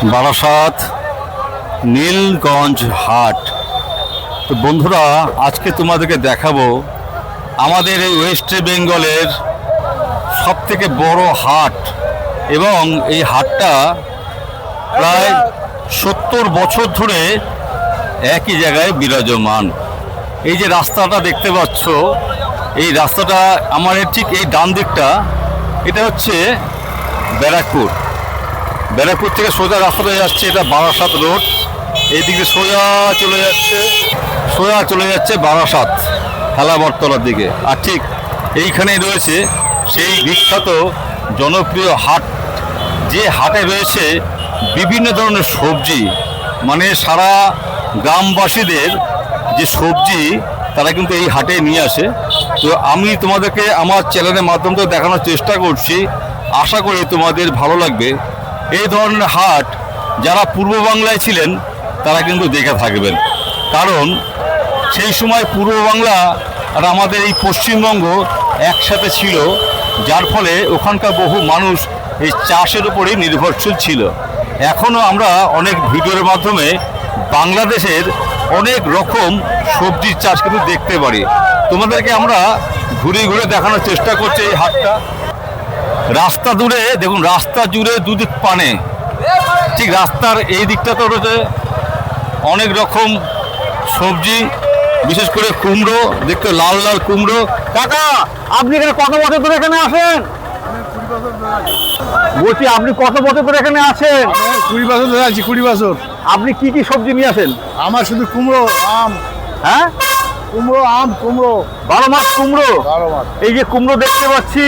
বারাসাত নীলগঞ্জ হাট। তো বন্ধুরা, আজকে তোমাদেরকে দেখাবো আমাদের এই ওয়েস্ট বেঙ্গলের সবথেকে বড় হাট, এবং এই হাটটা প্রায় 70 বছর ধরে একই জায়গায় বিরাজমান। এই যে রাস্তাটা দেখতে পাচ্ছ, এই রাস্তাটা আমার ঠিক এই ডান দিকটা, এটা হচ্ছে ব্যারাকপুর থেকে সোজা রাস্তাটা যাচ্ছে, এটা বারাসাত রোড। এই দিকে সোজা চলে যাচ্ছে বারাসাত হেলাবরতলার দিকে। আর ঠিক এইখানেই রয়েছে সেই বিখ্যাত জনপ্রিয় হাট, যে হাটে রয়েছে বিভিন্ন ধরনের সবজি, মানে সারা গ্রামবাসীদের যে সবজি তারা কিন্তু এই হাটে নিয়ে আসে। তো আমি তোমাদেরকে আমার চ্যানেলের মাধ্যমে দেখানোর চেষ্টা করছি, আশা করি তোমাদের ভালো লাগবে। এই ধরনের হাট যারা পূর্ব বাংলায় ছিলেন তারা কিন্তু দেখে থাকবেন, কারণ সেই সময় পূর্ব বাংলা আর আমাদের এই পশ্চিমবঙ্গ একসাথে ছিল, যার ফলে ওখানকার বহু মানুষ এই চাষের উপরেই নির্ভরশীল ছিল। এখনও আমরা অনেক ভিডিওর মাধ্যমে বাংলাদেশের অনেক রকম সবজির চাষ কিন্তু দেখতে পারি। তোমাদেরকে আমরা ঘুরে ঘুরে দেখানোর চেষ্টা করছি এই হাটটা। রাস্তা দূরে দেখুন, রাস্তা জুড়ে দুদিক পানে, ঠিক রাস্তার এই দিকটা তো রয়েছে অনেক রকম সবজি, বিশেষ করে কুমড়ো, দেখতে লাল লাল কুমড়ো। কাকা, আপনি এখানে কত বছর ধরে এখানে আসেন? বলছি, আপনি কত বছর ধরে এখানে আছেন? 20 বছর ধরে আছি। 20 বছর। আপনি কি কি সবজি নিয়ে আসেন? আমার শুধু কুমড়ো, আম। হ্যাঁ, কুমড়ো, আম, কুমড়ো, 12 মাস কুমড়ো। 12 মাস। এই যে কুমড়ো দেখতে পাচ্ছি,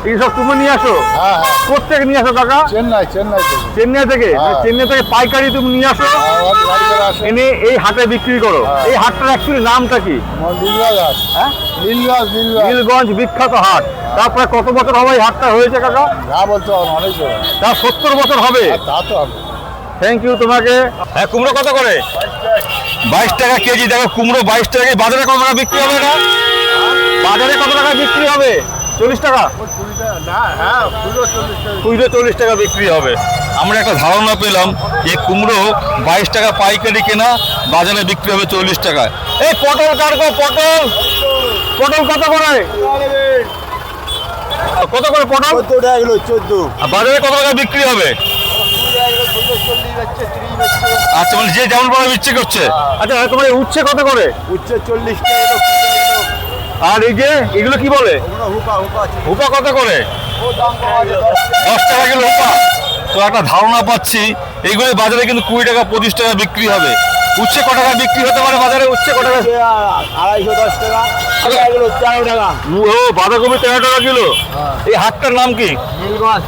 এই সব কুমড়ো নিয়ে আসো? হ্যাঁ হ্যাঁ। কোথেকে নিয়ে আসো কাকা? চেন্নাই থেকে। চেন্নাই থেকে? হ্যাঁ। চেন্নাই থেকে পাইকারি তুমি নিয়ে আসো, গাড়ি করে আসে। এনে এই হাটে বিক্রি করো। হ্যাঁ। এই হাটটার অ্যাকচুয়ালি নামটা কি? নীলগঞ্জ হাট। হ্যাঁ, নীলগঞ্জ। নীলগঞ্জ বিখ্যাত হাট। তারপরে কত বছর হবে এই হাটটা হয়েছে কাকা? না বলতে হবে, অনেক জোর। তা 70 বছর হবে। তা তো হবে। থ্যাংক ইউ তোমাকে। হ্যাঁ, কুমড়ো কত করে? 22 টাকা কেজি। দেখো কুমড়ো 22 টাকা। বাজারে কত টাকা বিক্রি হবে? না, বাজারে কত টাকা বিক্রি হবে? 40 টাকা। না, হ্যাঁ, 40 টাকা বিক্রি হবে। আমরা একটা ধারণা পেলাম যে কুমড়ো 22 টাকা পাইকারি কেনা, বাজারে বিক্রি হবে 40 টাকায়। এই পটল কার গো? পটল কত করে? কত করে পটল? 14 টাকা কিলো। 14। আর বাজারে কত টাকা বিক্রি হবে? আচ্ছা, মানে যে যেমন পড়ে বিক্রি করছে। আচ্ছা, তোমার এই উচ্ছে কত করে? উচ্ছে 40 টাকা কিলো। আর এই যে এগুলো কি বলে? হুপা কত করে? 10 টাকা কিলো হুপা। তো একটা ধারণা পাচ্ছি এইগুলো বাজারে কিন্তু 20 টাকা 25 টাকা বিক্রি হবে। উচ্ছে কত টাকা বিক্রি হতে পারে বাজারে? উচ্ছে কত টাকা? 250 টাকা। 13 টাকা। ও, বাঁধাকপি 13 টাকা কিলো। এই হাটটার নাম কি? নীলগঞ্জ।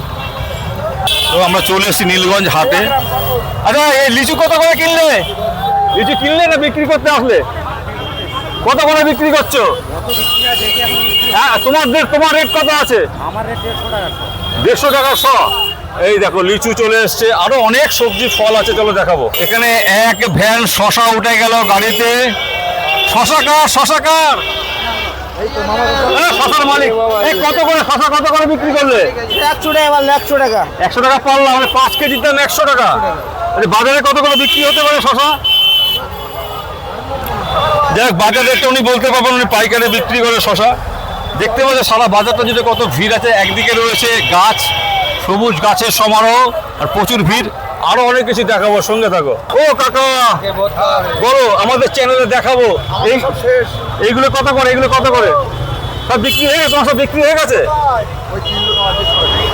তো আমরা চলে এসেছি নীলগঞ্জ হাটে। আচ্ছা, এই লিচু কত করে কিনলে? লিচু কিনলে না বিক্রি করতে আসলে? কত করে বিক্রি করছো? হ্যাঁ, তোমার রেট কত আছে? আমার রেট 150 টাকা। 150 টাকা শ। এই দেখো লিচু চলে এসছে, আরো অনেক সবজি ফল আছে, চলো দেখাবো। এখানে এক ভ্যান শশা উঠে গেল গাড়িতে। শশা কার? শশার মালিক। এই কত করে শশা কত করে বিক্রি করলে? 100 টাকা। 100 টাকা। 100 টাকা পারলাম, মানে 5 কেজির দাম 100 টাকা। বাজারে কত করে বিক্রি হতে পারে শশা? যাই হোক, বাজার রেটটা উনি বলতে পারবেন, উনি পাইকারি বিক্রি করে শশা। দেখতে পাচ্ছে সারা বাজারটা জুড়ে কত ভিড় আছে। একদিকে রয়েছে গাছ, সবুজ গাছের সমারোহ, আর প্রচুর ভিড়। আরো অনেক কিছু দেখাবো, সঙ্গে থাকো। ও কাকা, বলো, আমাদের চ্যানেলে দেখাবো। এইগুলো কত করে? সব বিক্রি হয়ে গেছে? তোমার সব বিক্রি হয়ে গেছে?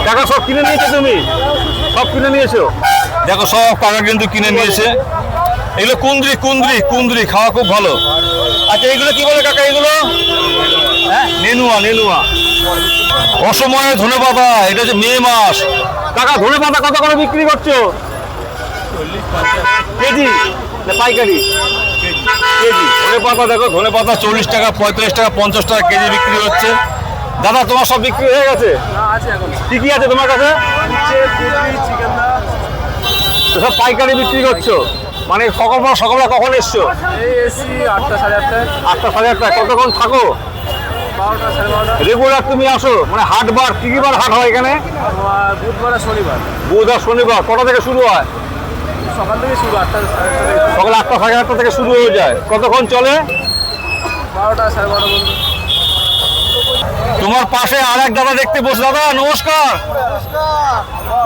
কাকা সব কিনে নিয়েছো তুমি? সব কিনে নিয়েছো? দেখো সব কাকা কিন্তু কিনে নিয়েছে। এগুলো কুন্দ্রি খাওয়া খুব ভালো। আচ্ছা, এগুলো কি বলে কাকা? এগুলো হ্যাঁ, নেনুয়া। অসময়ে ধনেপাতা, এটা হচ্ছে মে মাস। কাকা, ধনেপাতা কত করে বিক্রি করছো? কেজি না পাইকারি? কেজি। ধনেপাতা দেখো, ধনেপাতা 40 টাকা, 35 টাকা, 50 টাকা কেজি বিক্রি হচ্ছে। দাদা, তোমার সব বিক্রি হয়ে গেছে? কি কি আছে তোমার কাছে? সব পাইকারি বিক্রি করছো? মানে সকালবেলা কখন এসছো? এসি 8টা, সাড়ে 8টায়। 8টা, সাড়ে 8টায়। কতক্ষণ থাকো? 12টা, সাড়ে 12টা। রেগুলার তুমি আসো? মানে হাটবার কি কি বার হাট হয় এখানে? বুধবার আর শনিবার। বুধ আর শনিবার। কটা থেকে শুরু হয়? সকাল থেকে শুরু 8টা সাড়ে 8টা থেকে সকাল 8টা সাড়ে 8টা থেকে শুরু হয়ে যায়, কতক্ষণ চলে? 12টা সাড়ে 12টা পর্যন্ত। তোমার পাশে আর এক দাদা দেখতে বসে। দাদা নমস্কার।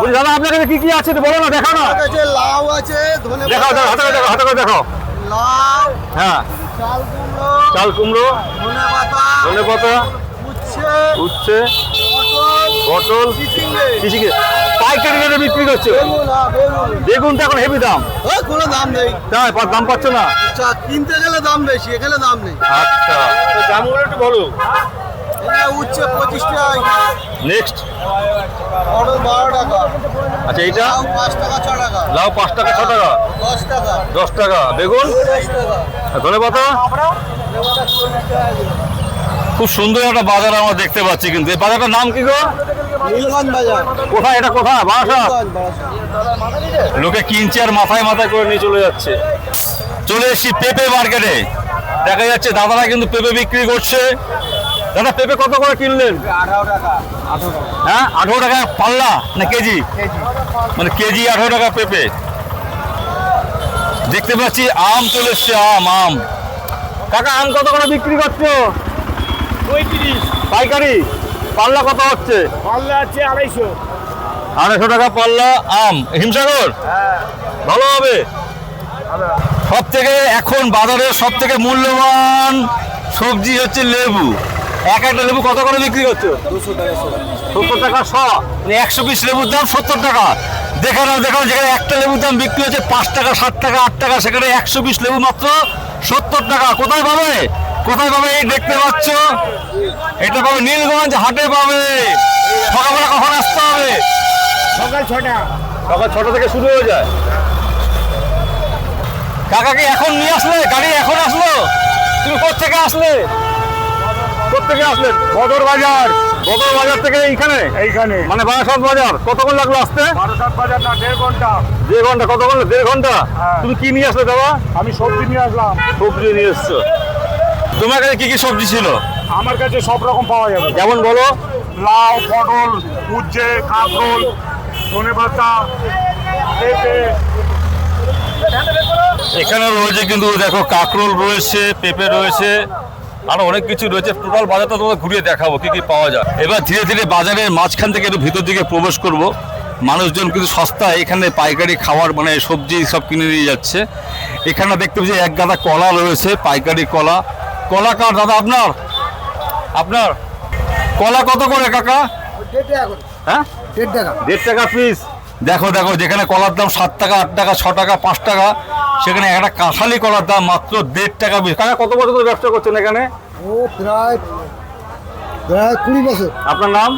বলি দাদা আপনার কাছে কি কি আছে একটু বলো না, দেখাও না। আছে লাউ আছে, ধনে দেখাও দেখাও, হাতে করে দেখাও, হাতে করে দেখাও। লাউ, হ্যাঁ, চাল কুমড়ো, চাল কুমড়ো, ধনে পাতা, ধনে পাতা, উচ্ছে, উচ্ছে, পটল, পটল, চিচিঙ্গে, চিচিঙ্গে। পাইকারি রেটে বিক্রি করছো? বেগুন, বেগুন। বেগুনটা এখন হেভি দাম। কোনো দাম নেই। তাই দাম পাচ্ছ না? কিনতে গেলে দাম বেশি, এখানে দাম নেই। আচ্ছা, তো দামগুলো একটু বলো। এটা উচ্ছে 25 টাকা, নেক্সট। পটল 12 টাকা, আচ্ছা, এইটা লাউ 5 টাকা 6 টাকা, লাউ 5 টাকা 6 টাকা, 10 টাকা, 10 টাকা। বেগুন, 10 টাকা। আর ধনে পাতা। খুব সুন্দর একটা বাজার আমরা দেখতে পাচ্ছি, কিন্তু এই বাজারটার নাম কি গো? নীলগঞ্জ বাজার, কোথায় এটা, কোথায়? বারাসাত। নীলগঞ্জ, বারাসাত। লোকে কিনছে আর মাথায় মাথায় করে নিয়ে চলে যাচ্ছে। চলে এসেছি পেঁপে মার্কেটে। দেখা যাচ্ছে দাদারা কিন্তু পেঁপে বিক্রি করছে। দাদা পেঁপে কত করে কিনলেন? 18 টাকা, হ্যাঁ, 18 টাকা পাল্লা না কেজি? মানে কেজি 18 টাকা পেঁপে। দেখতে পাচ্ছি আম চলে এসছে, আম। কাকা আম কত করে বিক্রি করছো? 35 পাইকারি। পাল্লা কত হচ্ছে? পাল্লা আছে 250। 250 টাকা পাল্লা আম। হিমসাগর হ্যাঁ ভালো হবে। সব থেকে এখন বাজারের সব থেকে মূল্যবান সবজি হচ্ছে লেবু। একটা লেবু কত করে বিক্রি করছো? 70 টাকা শ। 100 পিস লেবুর দাম 70 টাকা। দেখানো যেখানে একটা লেবুর দাম বিক্রি হচ্ছে 5 টাকা 7 টাকা 8 টাকা, সেখানে 100 পিস লেবু মাত্র 70 টাকা। কোথায় পাবে? এই দেখতে পাচ্ছ, এটা পাবে নীলগঞ্জ হাটে পাবে। সকালবেলা কখন আসতে হবে? সকাল 6টা। সকাল 6টা থেকে শুরু হয়ে যায়। কাকাকে এখন নিয়ে আসলে? গাড়ি এখন আসলো? তুমি কোত্থেকে আসলে? বদর বাজার থেকে এইখানে মানে বারাসাত বাজার। কতক্ষণ লাগলো আসতে? বারাসাত বাজার না 1.5 ঘন্টা। 1.5 ঘন্টা। কতক্ষণ? 1.5 ঘন্টা। হ্যাঁ। তুমি কি নিয়ে আসলে দাদা? আমি সবজি নিয়ে আসলাম। সবজি নিয়ে এসছো। তোমার কাছে কি কি সবজি ছিল? আমার কাছে সব রকম পাওয়া যাবে। যেমন বলো। লাউ, পটল, উচ্ছে, কাঁকরোল, ধনে পাতা, পেঁপে। এখানে রয়েছে কিন্তু দেখো, কাঁকরোল রয়েছে, পেঁপে রয়েছে, আরো অনেক কিছু রয়েছে। টোটাল বাজারটা তোমাদের ঘুরিয়ে দেখাবো কি কি পাওয়া যায়। এবার ধীরে ধীরে বাজারের মাঝখান থেকে একটু ভিতর দিকে প্রবেশ করব। মানুষজন কিন্তু সস্তায় এখানে পাইকারি খাবার মানে সবজি সব কিনে নিয়ে যাচ্ছে। এখানে দেখতে পাচ্ছি এক গাদা কলা রয়েছে, পাইকারি কলা। কলা কার দাদা? আপনার কলা কত করে কাকা? 1.5 টাকা করে। হ্যাঁ, 1.5 টাকা। 1.5 টাকা পিস। দেখো যেখানে কলার দাম 7 টাকা 8 টাকা 6 টাকা 5 টাকা, সেখানে একটা কাঁঠালি কলার দাম মাত্র 1.5 টাকা পিস। কাকা কত বছর ধরে ব্যবসা করছেন এখানে? ও প্রায় 20 বছর। আপনার নাম?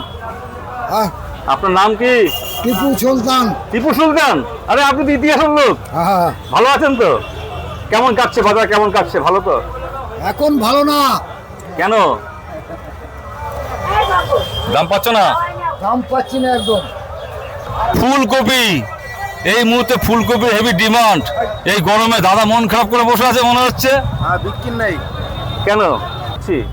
হ্যাঁ, আপনার নাম কি? টিপু সুলতান। টিপু সুলতান। আরে আপনি তো ইতিহাসের লোক। হ্যাঁ, ভালো আছেন তো? কেমন কাটছে বাজার, কেমন কাটছে? ভালো তো? এখন ভালো না, কেন দাম পাচ্ছ না? দাম পাচ্ছি না একদম। ফুলকপি, এই মুহূর্তে ফুলকপির হেভি ডিমান্ড। এই গরমে দাদা মন খারাপ করে বসে আছে মনে হচ্ছে। হ্যাঁ, বিক্রি নেই। কেন?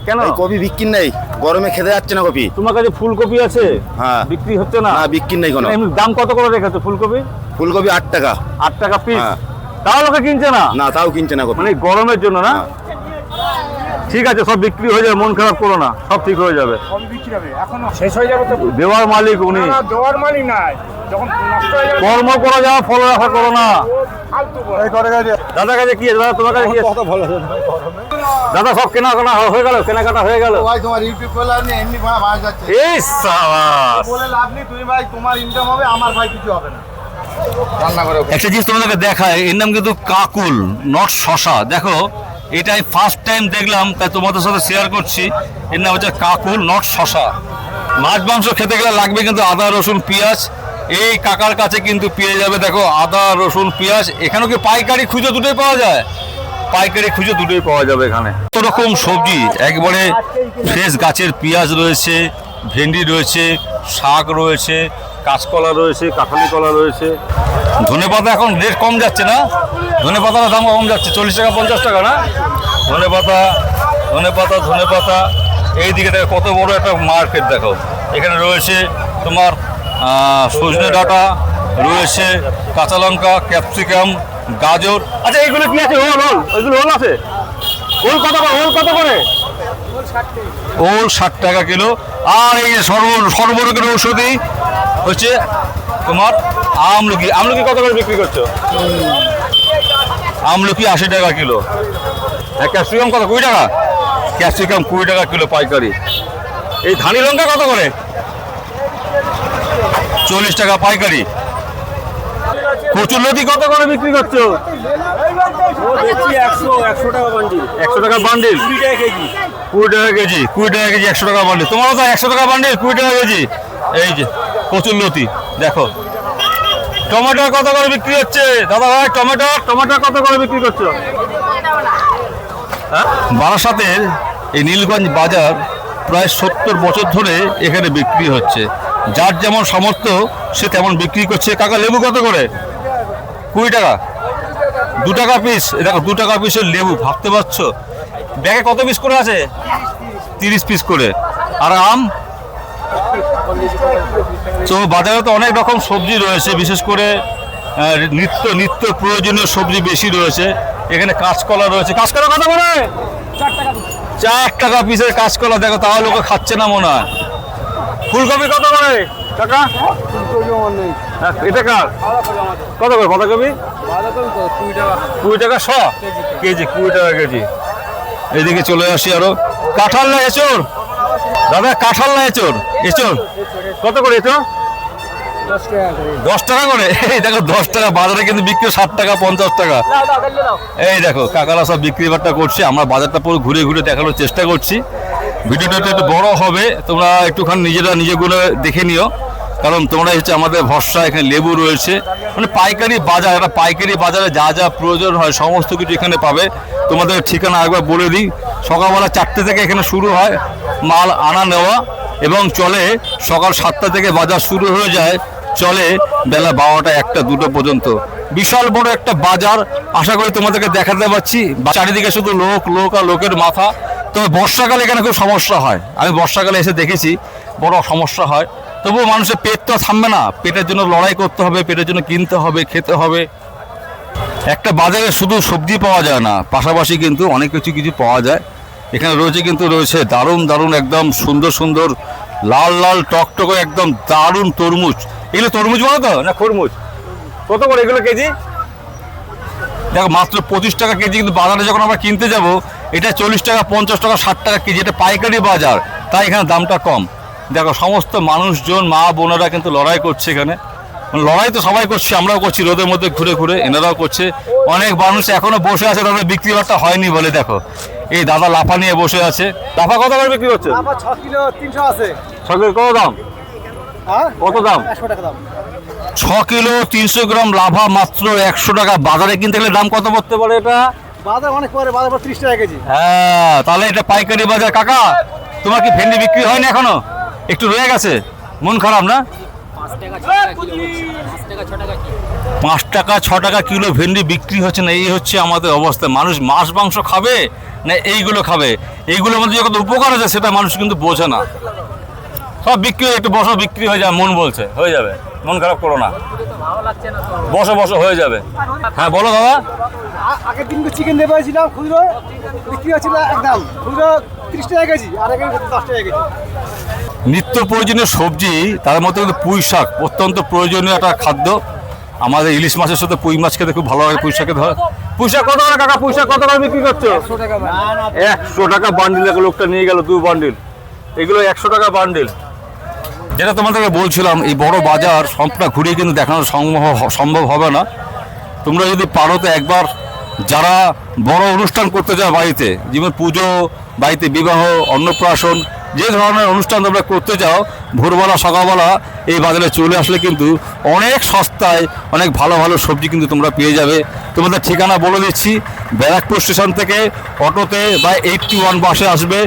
কেন? কপি বিক্রি নেই, গরমে খেতে যাচ্ছে না কপি। তোমার কাছে ফুলকপি আছে? হ্যাঁ। বিক্রি হচ্ছে না? না, বিক্রি নেই কোনো। এমনি দাম কত করে রেখেছো ফুলকপি? ফুলকপি 8 টাকা। 8 টাকা পিস। হ্যাঁ। তাও লোকে কিনছে না? না, তাও কিনছে না কপি। মানে গরমের জন্য না? হ্যাঁ। ঠিক আছে, সব বিক্রি হয়ে যাবে, মন খারাপ করো না, সব ঠিক হয়ে যাবে। কবে বিক্রি হবে? এখনো শেষ হয়ে যাবে তো। দেওয়ার মালিক উনি। না, দেওয়ার মালিক নাই, যখন নষ্ট হয়ে যাবে কর্ম করা যাওয়া, ফল আশা করো না। ফালতু বলে। দাদার কাছে কি আছে? দাদা তোমার কাছে কি আছে? দাদা সব কেনাকাটা হয়ে গেল? ভাই তোমার ইউটিউব করলে আপনি এমনি ভাড়া মাছ যাচ্ছে। এই সাবাস। বলে লাভ নেই, তুমি ভাই তোমার ইনকাম হবে, আমার ভাই কিছু হবে না। রান্না করে একটা জিনিস তোমাদেরকে দেখায়, এর নাম কিন্তু কাকুল, নট শশা। দেখো, এটা আমি ফার্স্ট টাইম দেখলাম, তাই তোমাদের সাথে শেয়ার করছি। এর নাম হচ্ছে কাকুল, নট শশা। মাছ মাংস খেতে গেলে লাগবে কিন্তু আদা রসুন পেঁয়াজ। এই কাকার কাছে কিন্তু পেয়ে যাবে দেখো আদা রসুন পেঁয়াজ। এখানেও কি পাইকারি খুচরো দুটোই পাওয়া যায়? পাইকারি খুচরো দুটোই পাওয়া যাবে এখানে। কত রকম সবজি, একবারে ফ্রেশ গাছের পেঁয়াজ রয়েছে, ভেন্ডি রয়েছে, শাক রয়েছে, কাঁচকলা রয়েছে, কাঁঠালি কলা রয়েছে। ধনেপাতা এখন রেট কম যাচ্ছে না? ধনেপাতার দাম কম যাচ্ছে, 40 টাকা 50 টাকা না? ধনেপাতা। এই দিকে দেখো কত বড় একটা মার্কেট। দেখো এখানে রয়েছে তোমার সজনে ডাঁটা, রয়েছে কাঁচা লঙ্কা, ক্যাপসিকাম, গাজর। আচ্ছা এগুলো কি আছে? ওল ওইগুলো ওল আছে? ওল কত করে? ওল কত করে? ওল 60 টাকা কিলো। আর এই যে সর্বরোগের ঔষধি হচ্ছে তোমার আমলকি। আমলকি কত করে বিক্রি করছো? আমলকি 80 টাকা কিলো। হ্যাঁ, ক্যাপসিকাম কত? 20 টাকা। ক্যাপসিকাম 20 টাকা কিলো পাইকারি। এই ধানি লঙ্কা কত করে? 40 টাকা পাইকারি। কচুরলতি কত করে বিক্রি করছো? 100 টাকা বান্ডিল। 100 টাকা বান্ডিল। 20 টাকা কেজি। 20 টাকা কেজি। 20 টাকা কেজি 100 টাকা বান্ডিল। তোমারও তো 100 টাকা বান্ডিল, 20 টাকা কেজি। এই যে কচুরলতি দেখো। টমেটো কত করে বিক্রি হচ্ছে দাদা ভাই? টমেটো কত করে বিক্রি করছো? হ্যাঁ, বারাসাতের এই নীলগঞ্জ বাজার প্রায় 70 বছর ধরে এখানে বিক্রি হচ্ছে। যার যেমন সামর্থ্য সে তেমন বিক্রি করছে। কাকা লেবু কত করে? 20 টাকা। 2 টাকা পিস। দেখো 2 টাকা পিসের লেবু, ভাবতে পারছো? ব্যাগে কত পিস করে আছে? 30 পিস করে। আর আম? তো বাজারে তো অনেক রকম সবজি রয়েছে, বিশেষ করে নিত্য প্রয়োজনীয় সবজি বেশি রয়েছে। এখানে কাঁচকলা রয়েছে। কাঁচকলা কত করে? 4 টাকা পিসের কাঁচকলা। দেখো তাও লোকে খাচ্ছে না মনে হয়। ফুলকপি কত করে কাকা? এটা কার? কত করে বাঁধাকপি? 20 টাকা 100 কেজি। 20 টাকা কেজি। এইদিকে চলে আসি আরো। কাঁঠাল না এঁচড়? দাদা কাঁঠাল না এঁচড়? এঁচড় কত করে? এঁচড় 10 টাকা করে। এই দেখো 10 টাকা। বাজারে কিন্তু বিক্রি 60 টাকা 50 টাকা। এই দেখো কাকারা সব বিক্রি বাট্টা করছে। আমরা বাজারটা পুরো ঘুরে ঘুরে দেখানোর চেষ্টা করছি। ভিডিওটা একটু বড় হবে, তোমরা একটুখানি নিজেগুলো দেখে নিও, কারণ তোমরা হচ্ছে আমাদের ভরসা। এখানে লেবু রয়েছে, মানে পাইকারি বাজার। একটা পাইকারি বাজারে যা যা প্রয়োজন হয় সমস্ত কিছু এখানে পাবে। তোমাদের ঠিকানা একবার বলে দিই। সকালবেলা 4টে থেকে এখানে শুরু হয় মাল আনা নেওয়া, এবং চলে সকাল 7টা থেকে বাজার শুরু হয়ে যায়, চলে বেলা 12টা 1টা 2টো পর্যন্ত। বিশাল বড় একটা বাজার। আশা করি তোমাদেরকে দেখাতে পারছি। চারিদিকে শুধু লোক আর লোকের মাথা। তবে বর্ষাকালে এখানে খুব সমস্যা হয়। আমি বর্ষাকালে এসে দেখেছি বড় সমস্যা হয়। তবুও মানুষের পেট তো থামবে না। পেটের জন্য লড়াই করতে হবে, পেটের জন্য কিনতে হবে, খেতে হবে। একটা বাজারে শুধু সবজি পাওয়া যায় না, পাশাপাশি কিন্তু অনেক কিছু পাওয়া যায়। এখানে রয়েছে দারুণ একদম সুন্দর লাল টকটকে একদম দারুণ তরমুজ। এগুলো তরমুজ বলো তো না খরমুজ? কত করে এগুলো কেজি? দেখো মাত্র 25 টাকা কেজি। কিন্তু বাজারে যখন আমরা কিনতে যাব, এটা 40 টাকা 50 টাকা 60 টাকা কেজি। এটা পাইকারি বাজার, তাই এখানে দামটা কম। দেখো সমস্ত মানুষজন, মা বোনেরা কিন্তু লড়াই করছে এখানে। লড়াই তো সবাই করছে, আমরাও করছি রোদের মধ্যে ঘুরে এনারাও করছে। অনেক মানুষ এখনো বসে আছে, তাদের বিক্রি বাট্টা হয়নি বলে। দেখো এই দাদা লাফা নিয়ে বসে আছে। লাফা কত করে বিক্রি হচ্ছে? 6 কিলো 300 আছে। 6 কিলো কত দাম? কত দাম? 100 টাকা দাম। 6 কিলো 300 গ্রাম লাভা মাত্র 100 টাকা। বাজারে কিনতে গেলে দাম কত পড়তে পারে এটা? বাজার অনেক পরে, বাজার 30 টাকা কেজি। হ্যাঁ, তাহলে এটা পাইকারি বাজার। কাকা তোমার কি ভেন্ডি বিক্রি হয়নি এখনো? একটু রয়ে গেছে, মন খারাপ না? 5 টাকা 6 টাকা কিলো ভেন্ডি বিক্রি হচ্ছে না। এই হচ্ছে আমাদের অবস্থা। মানুষ মাছ মাংস খাবে না এইগুলো খাবে? এইগুলোর মধ্যে যত উপকার আছে সেটা মানুষ কিন্তু বোঝে না। সব বিক্রি, একটু বসো, বিক্রি হয়ে যাবে। মন বলছে হয়ে যাবে, মন খারাপ করো না, বসো হয়ে যাবে। হ্যাঁ বলো দাদা। আগের দিন চিকেন দিয়ে পেয়েছিলাম, খুচরো বিক্রি হচ্ছিল একদম খুচরো 30 টাকা কেজি, আর এখানে 10 টাকা কেজি। নিত্য প্রয়োজনীয় সবজি, তার মধ্যে কিন্তু পুঁই শাক অত্যন্ত প্রয়োজনীয় একটা খাদ্য। আমাদের ইলিশ মাছের সাথে পুঁই মাছ খেতে খুব ভালো লাগে। পুঁই শাকে ধর। পুঁই শাক কত করে কাকা? পুঁই শাক কত করে বিক্রি করছো? 100 টাকা। 100 টাকা বান্ডিল। লোকটা নিয়ে গেল 2 বান্ডিল। এগুলো 100 টাকা বান্ডিল। যেটা তোমাদেরকে বলছিলাম, এই বড় বাজার সবটা ঘুরিয়ে কিন্তু দেখানো সম্ভব হবে না। তোমরা যদি পারো তো একবার, যারা বড় অনুষ্ঠান করতে চাও বাড়িতে, যেমন পুজো, বাড়িতে বিবাহ, অন্নপ্রাশন, যে ধরনের অনুষ্ঠান তোমরা করতে চাও, ভোরবেলা সকালবেলা এই বাজারে চলে আসলে কিন্তু অনেক সস্তায় অনেক ভালো সবজি কিন্তু তোমরা পেয়ে যাবে। তোমাদের ঠিকানা বলে দিচ্ছি। ব্যারাকপুর স্টেশন থেকে অটোতে বা 81 বাসে আসবে,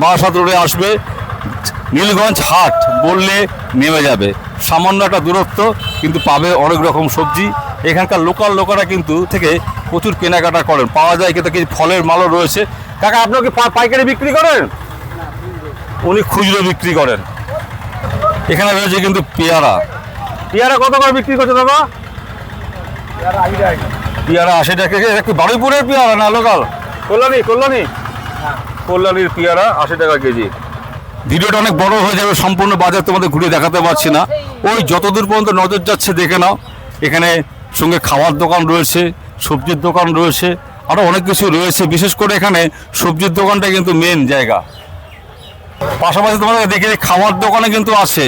বারাসাত রোডে আসবে, নীলগঞ্জ হাট বললে নেমে যাবে। সামান্য একটা দূরত্ব, কিন্তু পাবে অনেক রকম সবজি। এখানকার লোকেরা কিন্তু থেকে প্রচুর কেনাকাটা করেন, পাওয়া যায়। কিন্তু কিছু ফলের মালও রয়েছে। কাকা আপনি কি পাইকারি বিক্রি করেন? উনি খুচরো বিক্রি করেন। এখানে রয়েছে কিন্তু পেয়ারা, পেয়ারা কত করে বিক্রি করছে দাদা? আর আগে যায় পেয়ারা 80 টাকা কেজি। এটা কি বারুইপুরের পেয়ারা না লোকাল? কল্যাণীর পেয়ারা 80 টাকা কেজি। ভিডিওটা অনেক বড় হয়ে যাবে, সম্পূর্ণ বাজার তোমাদের ঘুরে দেখাতে পারছি না। ওই যতদূর পর্যন্ত নজর যাচ্ছে দেখে নাও। এখানে সঙ্গে খাওয়ার দোকান রয়েছে, সবজির দোকান রয়েছে, আরও অনেক কিছু রয়েছে। বিশেষ করে এখানে সবজির দোকানটা কিন্তু মেন জায়গা। পাশাপাশি তোমাদের দেখে খাওয়ার দোকানে কিন্তু আছে।